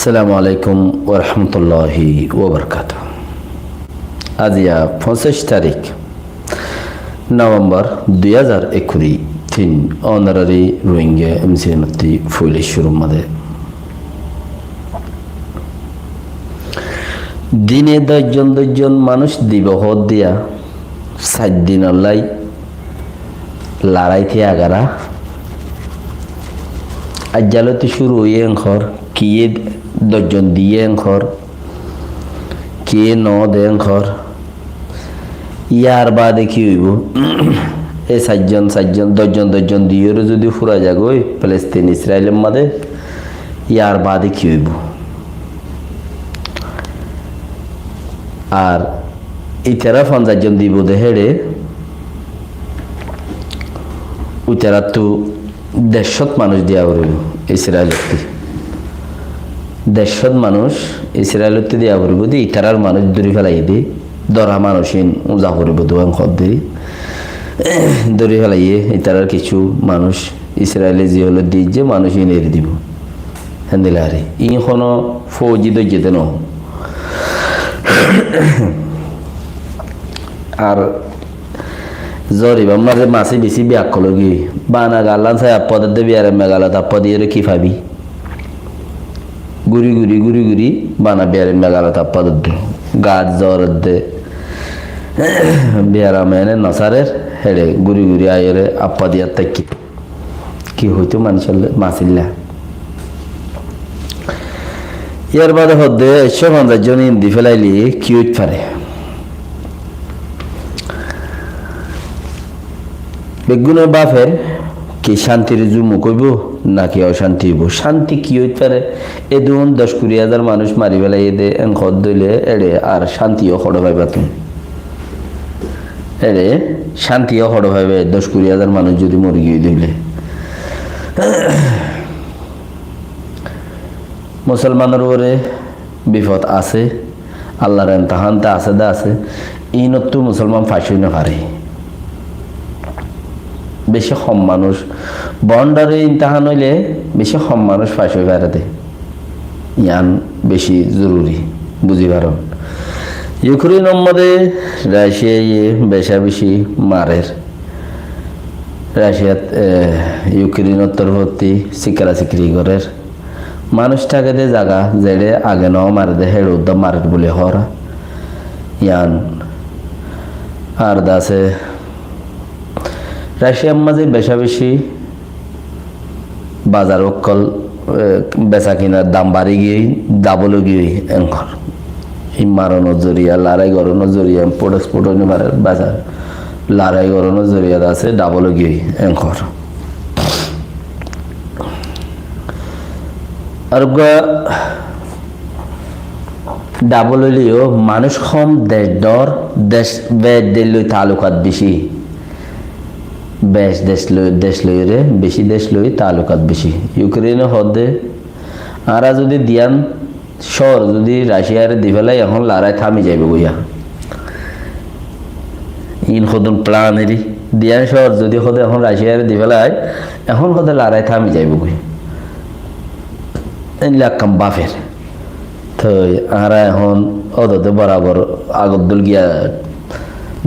আসসালামু আলাইকুম ওরহমতুল্লাহি ওবরকাতুহ। আজিয়া 25 তারিখ নভেম্বর 2023 অনারারি রোহিঙ্গা এমসিএনতি ফুইলি শুরুমাদে দিনে দশজন মানুষ দিবহ দিয়া 7 দিন অল্লাই লড়াই থিয়া আগারা আজ্জালতে শুরু হইয়ে ঘর কিয়ে 10 জন দিয়ে ঘর কিয়ে 9 দেন ঘর ইয়ার বাদে কি হইব এই 7 জন 10 জন দিয়ে যদি ফুরা যাগই ফিলিস্তিন ইসরায়েলের মাঝে ইয়ার বাদে কি হইব আর ইতারা 50 জন দিব দেহেড়ে উতারা তো 150 মানুষ দেওয়া হইব ইসরায়েলতে 150 মানুষ ইসরায়েলতে দেওয়া হইব দি ইতারার মানুষ দূরে ফেলাই দি দরা মানুষিন উজা করিব দোয়ান খদ দি দূরে ফেলাইয়ে ইতারার কিছু মানুষ ইসরায়েলে যে হলো দি যে মানুষিন এর দিব হেন্দিলারে ইনখনো ফৌজি দইজেতে ন আর জরিব আমরা যে মাছে বেশি ব্যাক করলগি বানা গালান সাই আপদের দে বিয়ারে মেগালত আপদিয়ে কি পাবি গুরি বানা বিয়ারে মেগালত আপদের দে গাছ জরদ দে বিয়ারা মেনে নসারের হেড়ে গুরি আয়রে আপদিয়ার তাকি কি হইতো মানুষের মাছিল্লা ইয়ার বাদে হদে 150 জন ইন্দি ফেলাইলি কি হইতে পারে বেগুনের বাপের কি শান্তির জুমু কইব নাকি অশান্তি হইব শান্তি কি হইতে পারে এ 10-20 হাজার মানুষ মারি ফেলাই দে খদ দইলে এড়ে আর শান্তিও খড় পাইবা তুমি এড়ে শান্তিও খড় পাইবে 10-20 হাজার মানুষ যদি মরি গিয়ে দইলে মুসলমানের উপরে বিপদ আছে আল্লাহর ইমতিহানটা আছে ইনতো মুসলমান ফাঁসি না পারে বেশি কম মানুষ বন্ডারে ইমতিহান হইলে বেশি কম মানুষ ফাঁসি পারে ইয়ান বেশি জরুরি বুঝি পারো ইউক্রেনের মধ্যে রাশিয়া বেশি মারের রাশিয়া ইউক্রেনের তরফতি সিকরি করের মানুষটাকে দে জায়গা যেড়ে আগে ন মারে দে হেড় উদ্যম মারে বলে হরা ইয়ান আর দাসে রাশিয়ার মাঝে বেশি বাজার অকল বেচা কিনার দাম বাড়ি গিয়ে ডাবল গিয়ে এঙ্কর এই মারানোর জরিয়া লড়াই গড়ানোর জরিয়া স্পোর্ট বাজার লড়াই গড়ানোর জরিয়া আছে ডাবল গিয়ে এঙ্কর আর ডাবল হইলেও মানুষ কম দেশ দিল তালুকাত বেশি দেশ লই রে বেশি দেশ লই তালুকাত বেশি ইউক্রেনে হদে আরা যদি দিয়ান শহর যদি রাশিয়ার দিবেলাই এখন লড়াই থামি যাইবে গইয়া ইন হদন প্লান এরি দিয়ান শহর যদি হদে এখন রাশিয়ার দিবেলাই এখন হদে লড়াই থামি যাইবে গই লাকাম বাফের তো আরা এখন অদতে বরাবর আগদ্দুল গিয়া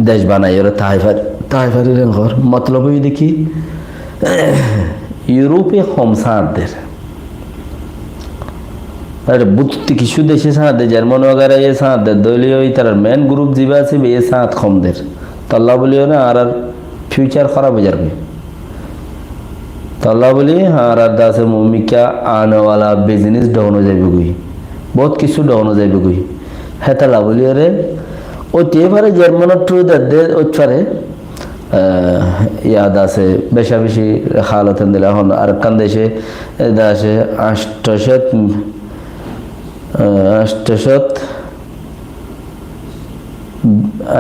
দেশ বানাই ওরা তাইফারের ঘর মতলব দেখি ইউরোপে কম সাঁতদের বুঝতে কিছু দেশে সাঁতে জার্মান वगैरह ये साँत দলীয় তার মেন গ্রুপ জিবা আছে বে সাঁত কমদের তল্লা বলিও না আর ফিউচার খারাপ হয়ে যাবে তল্লা বলি আর দাসে মুমিকা आने वाला बिजनेस डाउन हो जाए गुई बहुत কিছু डाउन हो जाए गुई হেতালা বলিও রে ও তেবারে জার্মানের ট্রু দে ওছারে ইয়াদ আছে বেশি হালত দিলা হন আর কান দেশে দাসে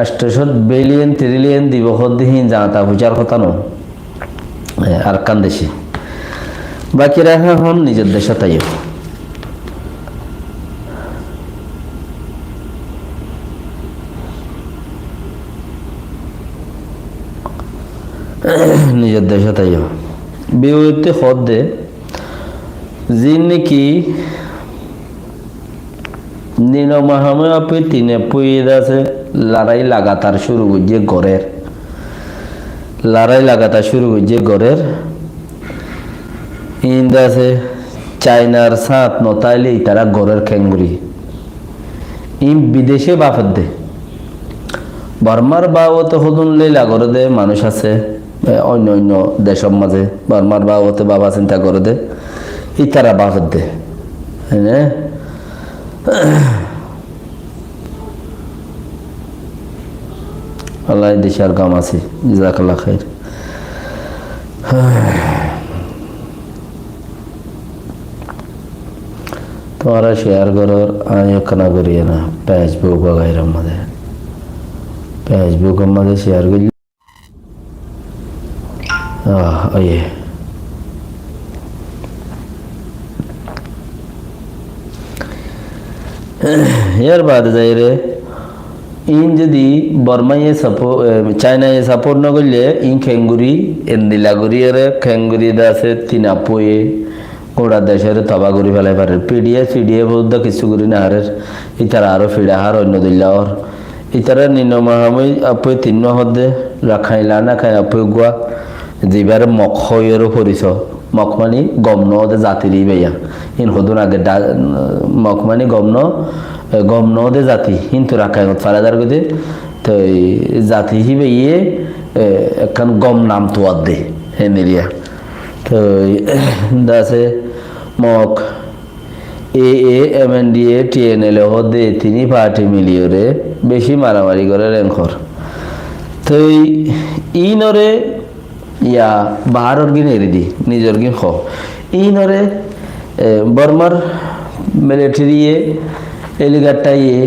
800 বিলিয়ন ট্রিলিয়ন দিব হদিন জাতা বুঝার কথা ন আর কান দেশে বাকি রাখা হন নিজের দেশে তাই নিজের দেশে তাই বিউতে হদ দে যিনি কি নিনো মাহামে আপনি তিনে পুয়ে আছে লড়াই লাগাতার শুরু করছে ঘরের লড়াই লাগাতার শুরু করছে ঘরের ইন্দ আছে চাইনার সাত নতাইলে তারা ঘরের খেঙ্গুরি ইম বিদেশে বাফত দে বর্মার বাবতে হদুনলে লাগরে দে মানুষ আছে অন্য অন্য দেশের মাঝে বর্মার বাবতে বাবা চিন্তা করে দে ইতারা বাফত দে হ্যাঁ আল্লাহ দেশার কাম আছে জাজাকাল্লাহ খাইর তোমারা শেয়ার করার আয়োজনা করিয়ে না ফেসবুক বগাইরার মধ্যে ফেসবুকের মধ্যে শেয়ার করি ওয়ে এর বাদ যাই রে ইন যদি বর্মাইয়ে চায়নায় সাপোর্ট না করলে ইন খেঙ্গুরি এন্দিলা করিয়ে খেঙ্গুরি দাসে তিনা পয়ে গোড়া দেশের তবা করি ফেলাই পারে পিডিয়ে বহুত কিছু করি না হারের ইতারা আরো ফিড়া হার অন্য দিল্লাহর ইতারা নিম্নমাহাময় আপে তিন্ন হদে রাখাইলা না খাই আপে গুয়া যেবার মখ হয়েরও পরিচ মখমানি গমন দে জাতিরই বেয়া ইন হদুন আগে মখমানি গমন দে জাতি কিন্তু রাখাই ফারাদার গদে তো জাতি হিবে ইয়ে একখান গম নাম তোয়ার দে হেনেরিয়া তো দাসে মক MNDA TNL হদে তিনি পার্টি মিলিয়রে বেশি মারামারি করে রেঙ্কর তো ইনরে ইয়া বাহারর গিন এরি দি নিজর গিন খ ইনরে বর্মার মিলিটারিয়ে এলিগাটাইয়ে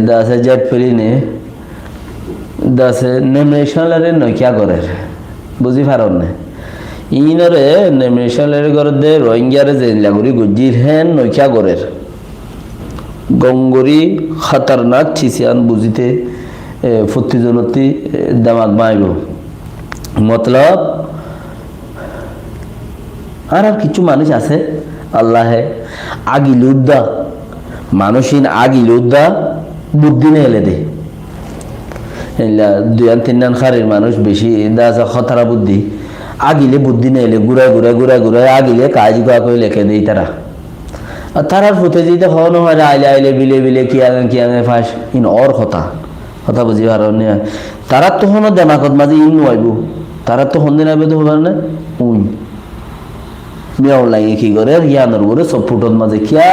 দাসে জেট পেলিনে দাসে নেমনেশনালরে নকিয়া করে বুঝি পারন না ইনরে নেমনেশনালরে করে দে রোহিঙ্গারে জেলাগুড়ি গুজির হেন নকিয়া করে গঙ্গরি খতরনাক চিসিয়ান বুঝিতে ফুত্তিজনতি দামাগ মাইব মতলব আর কিছু মানুষ আছে আল্লাহে আগিলুদ্দা মানুষিন আগিলুদ্দা বুদ্ধি নে এলে দে দুয়ান তিনান খারের মানুষ বেশি দাসা খতরা বুদ্ধি আগিলে বুদ্ধি নে এলে ঘুরায় আগিলে কাজ গোয়া করে লেখে দেই তারা আর তারার ফুটে যেতে হওয়ানো হয় আইলে বিলে কিয়াঙে ফাঁস ইন অর কথা বুঝি আর তারা তো হনো দেমাকত মাঝে ইন আইব তারা তো হন্দিন আইবে তো হবার না উই মিয়াও লাগে কি করে ইয়ানোর বলে সব ফুটত মাঝে কিয়া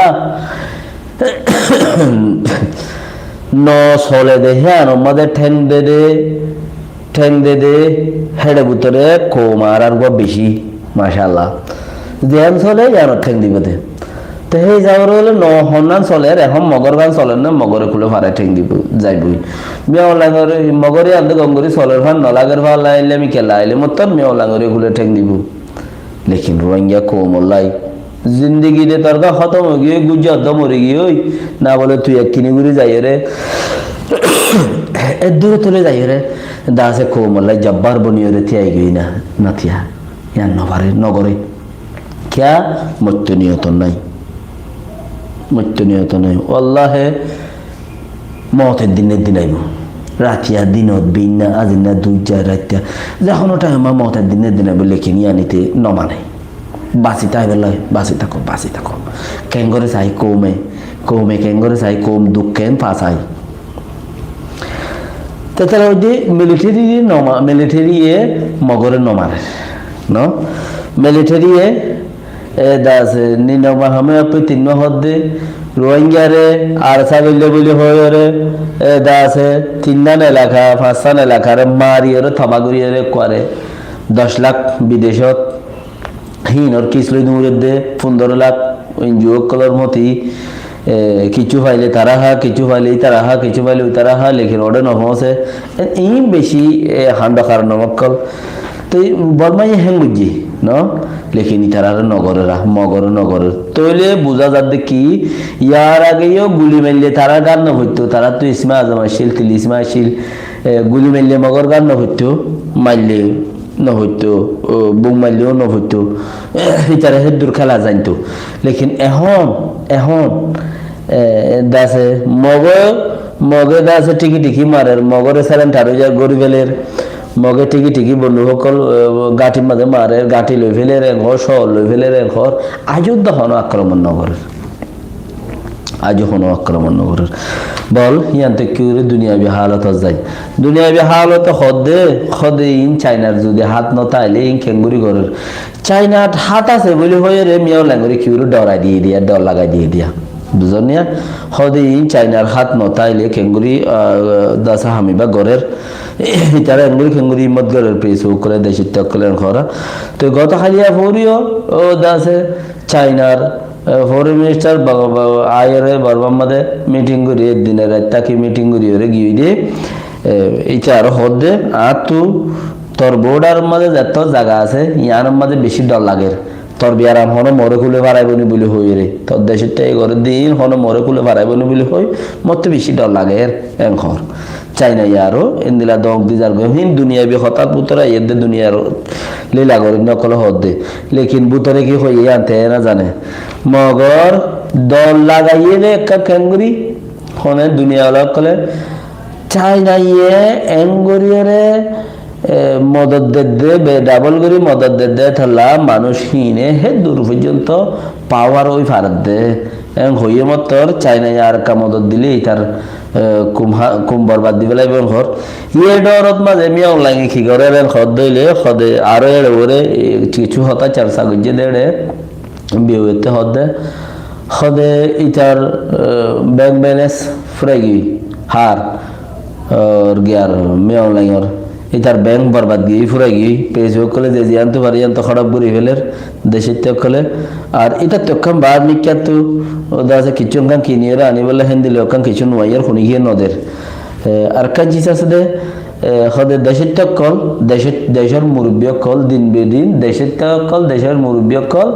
ন চলে দে হ্যাঁ মাঝে ঠেং দে হেডে ভিতরে কমার আর বেশি মাশাআল্লাহ যেন চলে ইয়ানোর ঠেং দিবে দে তো সেই যাওয়ার হলে ন হন্নান চলে এখন মগর গান চলে না মগরে খুলে ভাড়া ঠেং দিব যাইবই মেও লাঙরে মগরে আনতে গঙ্গরি চলের ভান নলাগের ভাল লাইলে আমি কেলা আইলে মতন মেও লাঙরে খুলে ঠেং দিব লেকিন রোহিঙ্গা কোমলাই জিন্দগি দে তোর গা খতম হয়ে গিয়ে গুজর তো মরে গিয়ে ওই না বলে তুই এক কিনে ঘুরে যাই রে এর দূরে তুলে যাই রে দাসে কোমলাই জব্বার বনিয়ে রে থিয়াই গই না থিয়া ইয়ার নগরে ক্যা মৃত্যু নিয়ত নাই আল্লাহে মতের দিন আইব রাতিয়া দিনত বিনা আজিনা দুই চার রাতিয়া যখন ওটা আমার মতের দিন আইব লেখে নিয়ে আনিতে নমানে বাঁচিতে আইবে লয় বাঁচি থাকো কেঙ্গরে চাই কৌমে কেঙ্গরে চাই কৌম দুঃখেন পাচাই তাছাড়া ওই যে মিলিটারিয়ে মগরে নমারে মিলিটারিয়ে দাস নিনমাহামে আপনি তিন হদ্দে রোহিঙ্গারে আর সাবিল্লে বলি হয়ে দাসে তিনখান এলাকা পাঁচখান এলাকারে মারিয়ে থবাগুড়িয়ে করে 10 লাখ বিদেশত হিনর কিসলই দূরের দে 15 লাখ এনজিও কলর মতি কিছু পাইলে তারা কিছু পাইলে তারা লেখিন ওটা নহসে এই বেশি হান্ড কারণ মক্কল তো বর্মাই হেং বুঝি লেখিনি তারা মগরের তৈলে বোঝা যাচ্ছে কি ইয়ার আগেও গুলি মারলে তারা গান না হইতো তারা তো ইসমা আজম আসছিল তিলিসমা আসছিল গুলি মারলে মগর গান না হইতো মারলে না হইতো বুক মারলেও না হইতো তারা হেদুর খেলা জানতো লেকিন এখন দাসে মগে দাসে টিকি টিকি মারের মগরে সারেন ঠারু যায় গড়ি ফেলের মগে টিকি টিকি বন্ধু সকল গাঁঠির মাঝে মারের গাঁঠি লই ফেলের ঘর শহর লই ফেলের ঘর আজও হন আক্রমণ নগরের আজও হন আক্রমণ নগরের বল ইয়ান্তে কিউরে দুনিয়াবি হালত যায় দুনিয়াবি হালত খদে ইন চাইনার যদি হাত নতাইলে ইন খেঙ্গুরি ঘরের চাইনার হাত আছে বলে হয়ে রে মিয়াও ল্যাঙ্গুরি কিউরে ডরাই দিয়ে দিয়া ডর লাগাই দিয়ে দিয়া বুঝলেন না হদে ইন চাইনার হাত নতাইলে খেঙ্গুরি দাসা হামিবা ঘরের তারা এঙ্গুরি খেঙ্গুরি মত ঘরের প্রেস করে দেশের তকলেন খরা তো গত হালিয়া ফরিও ও দাসে চাইনার ফরেন মিনিস্টার আয়রে বর্বাম্মাদে মিটিং করি একদিনের তাকে মিটিং করি ওরে গিয়ে দিয়ে এইটা আরো হদে আর তোর বোর্ডার মাঝে যত জায়গা আছে ইয়ার মাঝে বেশি ডর লাগে তোর বিয়ারাম হনো মরে খুলে ফারাইবনি বলে হই রে তোর দেশের টাই ঘরে দিন হনো মরে খুলে ফারাইবনি বলে হই মত বেশি ডর লাগে এখর চাইনা ইয়ারও এন্দিলা দক দিজার গহিন দুনিয়া বি হঠাৎ বুতরা এদে দুনিয়ার লীলা করে নকল হদে লেকিন বুতরে কি হই আনতে না জানে মগর দল লাগাইয়ে রে একটা ক্যাঙ্গুরি হনে দুনিয়া লক কলে চাইনা ইয়ে এঙ্গুরিয়ারে মদত দে ডাবল করি মদত দে থালা মানুষ হিনে হে দূর পর্যন্ত পাওয়ার ওই ফারাত দে হইয়ে মতর চাইনা আর কা মদত দিলে তার কুম বরবাদ দিবে লাগবে ঘর ইয়ে ডরত মাঝে মিয়া লাগে কি করে খদ দইলে খদে আরো এড়ে ওরে কিছু হতা চারসা গজ্জে দেড়ে বিয়েতে হদে খদে ইতার ব্যাংক ব্যালেন্স ফুরাই গই হার গিয়ার মিয়া লাগে ইতার ব্যাংক বরবাদ গিয়ে ফুরাই গিয়ে পেয়েছে কলে যে জানতে পারি জানতো খারাপ করে ফেলের দেশের তকলে আর এটা তখন বার নিকাত তো দাসে কিছু কান কিনিয়ে আনি বলে হেন্দি লোকান কিছু নয়ার খুনি গিয়ে নদের আর কাজ জিনিস আছে দে হদে দেশের তকল দেশের মুরব্বী কল দিন বেদিন দেশের তকল দেশের মুরব্বী কল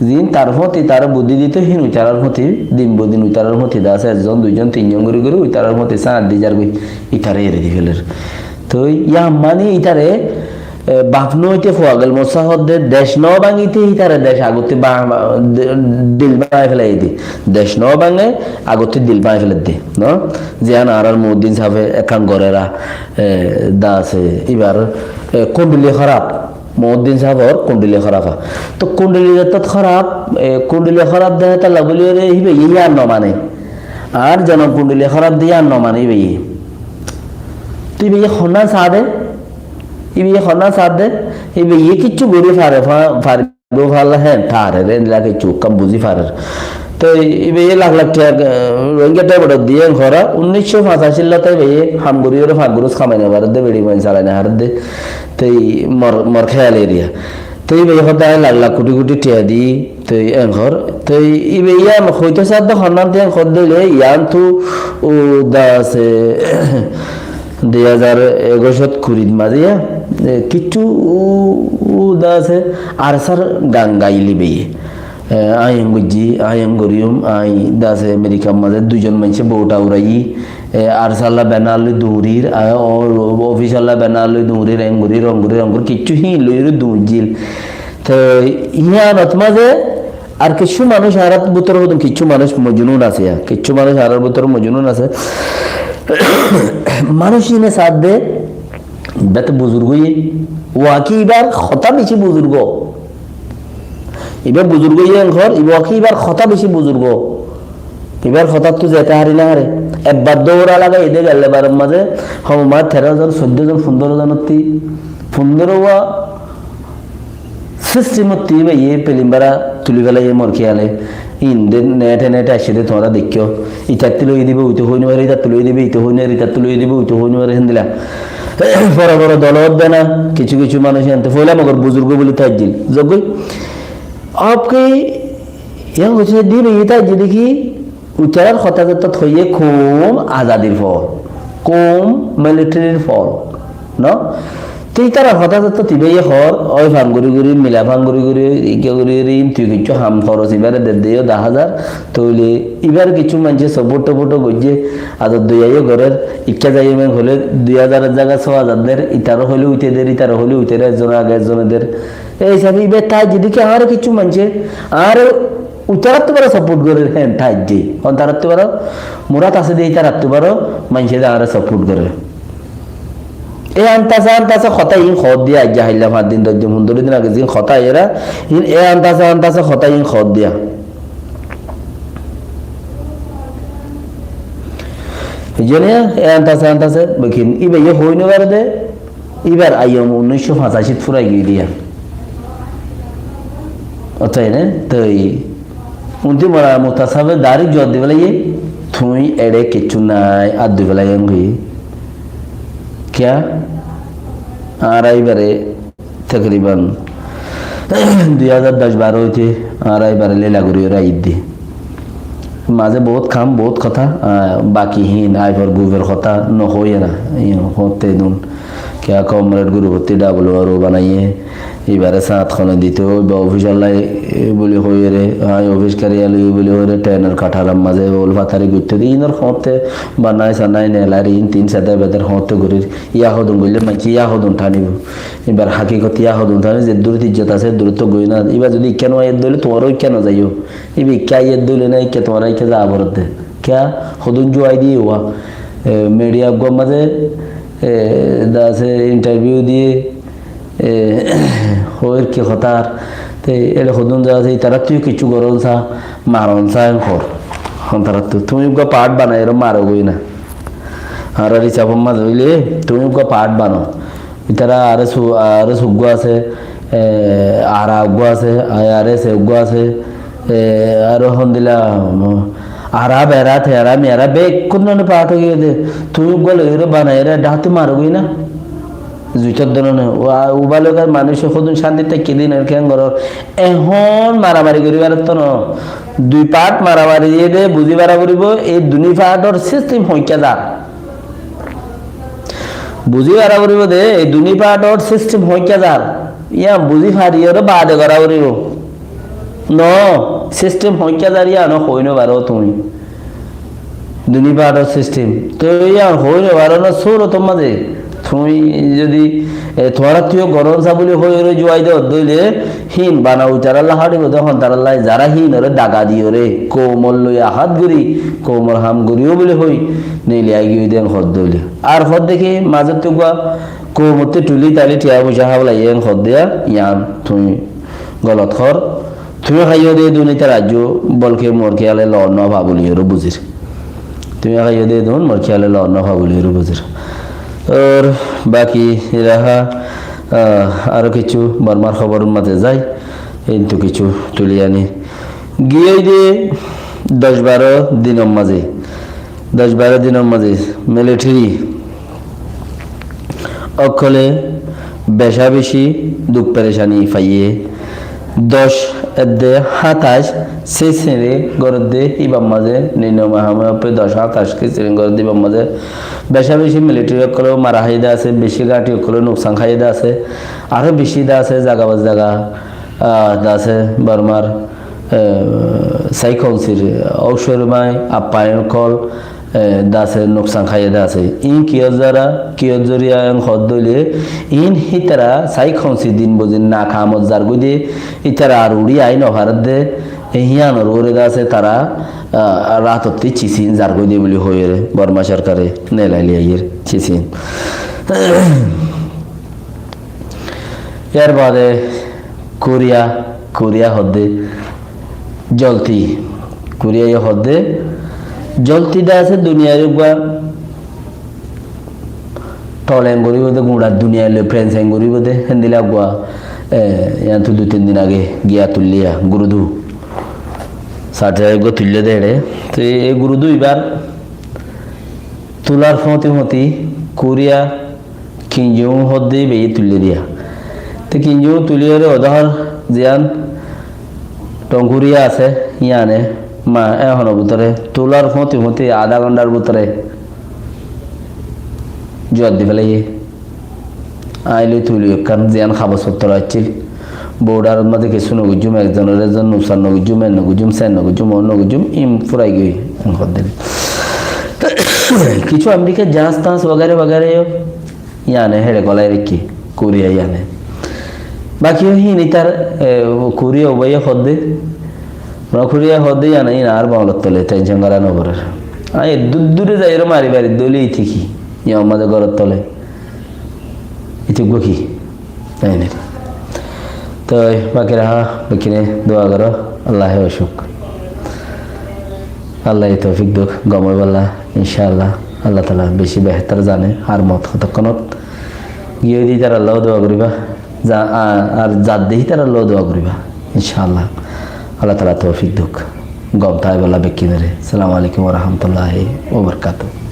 দিন তার মতে তার বুদ্ধি দিত হিন উচারার মতে দিন বদিন উচারার মতে দাসে একজন দুইজন তিনজন করে করে উচারার মতে সাত দিজার গই ইতারে এরে দি ফেলের তো ইয়া মানে ইতারে বাপনো হইতে ফোয়া গেল মোসাহদে দেশ ন ভাঙিতে ইতারে দেশ আগতে দিল বাঙাই ফেলাই দি দেশ ন ভাঙে আগতে দিল বাঙাই ফেলে দি ন জিয়ান আর মুদ্দিন সাহেব একান গরেরা দাসে এবার কুণ্ডলি খারাপ মুদ্দিন সাহেবর কুণ্ডলি খারাপ তো কুণ্ডলি যত খারাপ কুণ্ডলি খারাপ দেয় তা লাগলি রে হিবে ইয়ার ন মানে আর জনম কুণ্ডলি খারাপ দিয়ে আর ন মানে ইবে তুই ভাইয়া খন্না সাদে ইবে খন্না সাদে ইবে ये কিচ্ছু গরি ফারে ভালো হ্যাঁ ঠারে রে লাগে কিছু কম বুঝি ফারে তো ইবে লাখ লাখ টাকা রোহিঙ্গা বড় দিয়ে ঘরা 1985 লাতে ভাইয়ে হামগুরি ওরে ফাগুরস খামাইনা বারে দে বেড়ি মান চালানা হার দে তেই মর খেয়াল এরিয়া তেই ভাই হদায় লাখ লাখ কোটি কোটি টাকা দি তেই ঘর তেই ইবে ইয়া হইতো সাদ খন্না দিয়ে খদ দিলে ইয়ান তু ও দাসে 2021 মাঝে কিছু দাসে আর সার গান গাইলি বেয়ে আইন বুঝি আইন গরিয়ম আই দাসে আমেরিকা মাঝে দুজন মানুষে বউটা উড়াই আর সাল্লা বেনালি দৌড়ির অফিসাল্লা বেনালি দৌড়ির রঙ্গুরি কিছু হি লইর দৌড়িল তো ইয়ানত মাঝে আর কিছু মানুষ আরাত বুতর হতেন কিছু মানুষ মজনুন আছে কিছু মানুষ আরার বুতর মজনুন আছে মানুষ ইনে সাথ দে বেত বুজুর্গ ওয়াকি এবার খতা বেশি বুজুর্গ এবার বুজুর্গ ঘর ওয়াকি এবার খতা বেশি বুজুর্গ এবার খতা তো যেতে হারি না হারে একবার দৌড়া লাগা এদের গেলে বারের মাঝে হমার 13,000 14,000 15,000 15 সিস্টেমতি ইয়ে পেলিম্বারা তুলি ফেলা ইয়ে মর খেয়ালে ইন্ডে নেটে আসে তোমরা দেখো ইতার লই দিবে উইতে হই নয় ইতার লই দিবে ইতে হই নয় ইতার লই দিবে উইতে হই নয় হেন্দিলা বড় বড় দল হবে না কিছু কিছু মানুষ আনতে ফইলা মগর বুজুর্গ বলি তাই দিল জগই আপকে ইয়া হচ্ছে দিবে ইতা যে দেখি উচার কথা কথা থইয়ে কম আজাদির ফল কম মিলিটারির ফল না তুই তারা হঠাৎ তো তিবে হর ওই ভাঙ্গুরি গুড়ি মিলা ভাঙ্গুরি গুড়ি ইকে গুড়ি ঋণ তুই কিছু হাম খরচ এবারে দিও 10,000 তৈলে এবার কিছু মানুষ সপোর্ট টপোর্ট গজে আদর দুইয়ে ঘরের ইচ্ছা যাই মেন হলে 2,000 জায়গা 6,000 ইতারও হলে উঠে দের ইতারও হলে উঠে একজন আগে একজনেদের এই হিসাবে এবার তাই যেদিকে আর কিছু মানুষ আর উত্তরাত্ত পারো সাপোর্ট করে হ্যাঁ ঠাইজে অন্তারাত্ত পারো মুরাত আছে দিয়ে তারাত্ত পারো মানুষে যারা সাপোর্ট করে এ আনতাসা কথা ইন খত দিয়া আজ্ঞা হাইলাম 7 দিন 10 দিন 15 দিন আগে দিন কথা এরা ইন এ আনতাসা কথা ইন খত দিয়া জেনে এ আনতাসা বকিন ইবে ইয়ে হইনো বারদে এবার আইয়ম 1985 ফুরাই গিয়ে অতএব তো উনতি মরা মুতাসাবে দারি জোর দিবেলা ইয়ে থুই এড়ে কিছু নাই আর দিবেলা ইয়ে क्या आ रहा बारे तकरीबन 2010-12 হইতে আর বারে লীলা করি ওরা ঈদ দিয়ে মাঝে বহুত খাম বহুত কথা বাকিহীন আইভর গুভের কথা নহয়ে না হতে দুন क्या কমরেড গুরুপতি ডাবল আর বানাইয়ে এবারে সাত খনে দিতে বা অফিসার লাই বলি হয়ে রে অফিস কারিয়ালি বলি হয়ে রে ট্রেনের কাঠালাম মাঝে বল ফাতারি ঘুরতে দিই ইনর হতে বানাই সানাই নেলার ইন 3-7 বেদের হতে ঘুরি ইয়া হদুন বললে মানছি ইয়া হদুন ঠানিব এবার হাকিকত ইয়া হদুন ঠানি যে দূরত ইজ্জত আছে দূরত্ব গই না এবার যদি কেন আয়াত দইলে তোমারও কেন যাইও এবি কে আয়াত দইলে নাই কে তোমার কে যা আবরত দে কে হদুন জুয়াই দিয়ে হুয়া মিডিয়া গো মাঝে দাসে ইন্টারভিউ দিয়ে হয়ের কি হতার তে এটা হদুন যা আছে তারা তুই কিছু গরম সা মারন সা হর তারা তুমি গো পাট বানাই এরম মারো গই না আর রিচাপম মাঝে হইলে তুমি গো পাট বানো তারা আরে সুগ্গ আছে আর আগ্য আছে আরে সেগ্য আছে আর হন দিলা আরা বেড়া থেরা মেরা বেগ কোন পাট হয়ে দে তুমি গো এর বানাই রে ডাতে মারো গই না জুইটার ধরনে উবালকার মানুষ সদুন শান্তিতে কেদিন আর কেন ঘর এখন মারামারি করিবার তো ন দুই পাট মারামারি দিয়ে দে বুঝি বাড়া করিব এই দুই পাটর সিস্টেম হইকা যা বুঝি বাড়া করিব দে এই দুই পাটর সিস্টেম হইকা যা ইয়া বুঝি ফারিয়র বাদে করা করিব ন সিস্টেম হইকা যা ইয়া ন হইনো বারো তুমি দুই পাটর সিস্টেম তো ইয়া হইনো বারো না সোর তোমাদের তুমি যদি তোরা তুই গরম চা বলি হয়ে রে জুয়াই দে দইলে হিন বানাও তারা লাহাড়িব তখন তারা লাই যারা হিন রে দাগা দিও রে কোমল লইয়া হাত গুড়ি কোমল হাম গুড়িও বলে হই নেইলে আই গিয়ে দেন হদ দইলে আর হদ দেখে মাঝে তো গা কোমতে টুলি তালি টিয়া পয়সা হাবলা ইয়ান হদ দেয়া ইয়ান তুমি গলত খর তুমি খাইও দে দুনিতে রাজ্য বলকে মোর খেয়ালে লড় ন ভাবলি রে বুঝির তুমি খাইও দে দুন মোর খেয়ালে লড় ন ভাবলি রে বুঝির और बाकी रहा आरो किछु बर्मार खबर माते जाय एंतु किछु तुलियानी गिয়ে দিয়ে 10-12 দিনের মাঝে মিলিটারি অকলে বেশা বেশি দুঃখ পেরেশানি পাইয়ে 10-27 সেসেরে গরদে ইবাম মাঝে নিনো মাহামে 10-27 কে সেরেন গরদে ইবাম মাঝে বেশা বেশি মিলিটারি অকলে মারা হাইদা আছে বেশি গাটি অকলে নুকসান খাইদা আছে আরো বেশি দা আছে জায়গা দা আছে বর্মার সাইকলসির ঔষধমায় আপ্যায়ন কল দাসে নুকসান খাইয়ে দা আছে ইন কিয় জরিয়া হদ দইলে ইন হিতারা সাইকলসি দিন বজিন না খামত জার গদে ইতারা আর উড়ি আইন ভারত দে হিয়ানোর ওরে আছে তারা রাততে চিসিন জার গদে বলি হয়ে রে বর্মা সরকারে নেলাইলি আইয়ের চিসিন এর বাদে কোরিয়া হদে জলতি কোরিয়া হদে জলতি দা আছে দুনিয়ার গা টলেন গরিব দে গুড়া দুনিয়ার লে ফ্রেন্স এন গরিব দে হেন্দিলা গা ইয়ান তো 2-3 দিন আগে গিয়া তুলিয়া গুরুদু সাথে গো তুললে দে রে তো এই গুরুদু এবার তুলার ফতি কোরিয়া কিঞ্জু হদে বে তুললে দিয়া তো কিঞ্জু তুলিয়ে রে ওদহর জিয়ান টঙ্গুরিয়া আছে ইয়ানে মা এখনো ভিতরে তোলার ফতি আধা ঘন্টার ভিতরে জোয়ার দি ফেলাই আইলে তুলি কারণ জিয়ান খাবার সত্তর আসছিল বৌডার মধ্যে কিছু নগুজুম একজনের নুসার নগুজুম এর নগুজুম স্যার নগুজুম অন্য নগুজুম ইম ফুরাই গই কিছু আমেরিকা জাহাজ তাহাজ वगैरह ইয়ানে হেড়ে গলায় রেখে কোরিয়া ইয়ানে বাকি হিনি তার কোরিয়া ওবাইয়া হদে রখুরিয়া হদেই আনাই না আর বাংলার তলে টেনশন করা নগরের আই দূরে যাই এরম মারি বাড়ি দলি ঠিকই ইয়ে আমাদের ঘরের তলে ইতিক কি তাই না তো বাকি রাহা বাকিনে দোয়া করো আল্লাহ অসুখ আল্লাহ তৌফিক দুঃখ গময় বল্লা ইনশাআল্লাহ আল্লাহ তালা বেশি বেহতার জানে আর মত কতক্ষণত গিয়ে দিই তার আল্লাহ দোয়া করিবা যা আর যার দেখি তার আল্লাহ দোয়া করিবা ইনশাআল্লাহ আল্লাহ তালা তৌফিক দুঃখ গম তাই বলা বেকিনে রে সালামু আলাইকুম রহমতুল্লাহ ওবরকাতুহ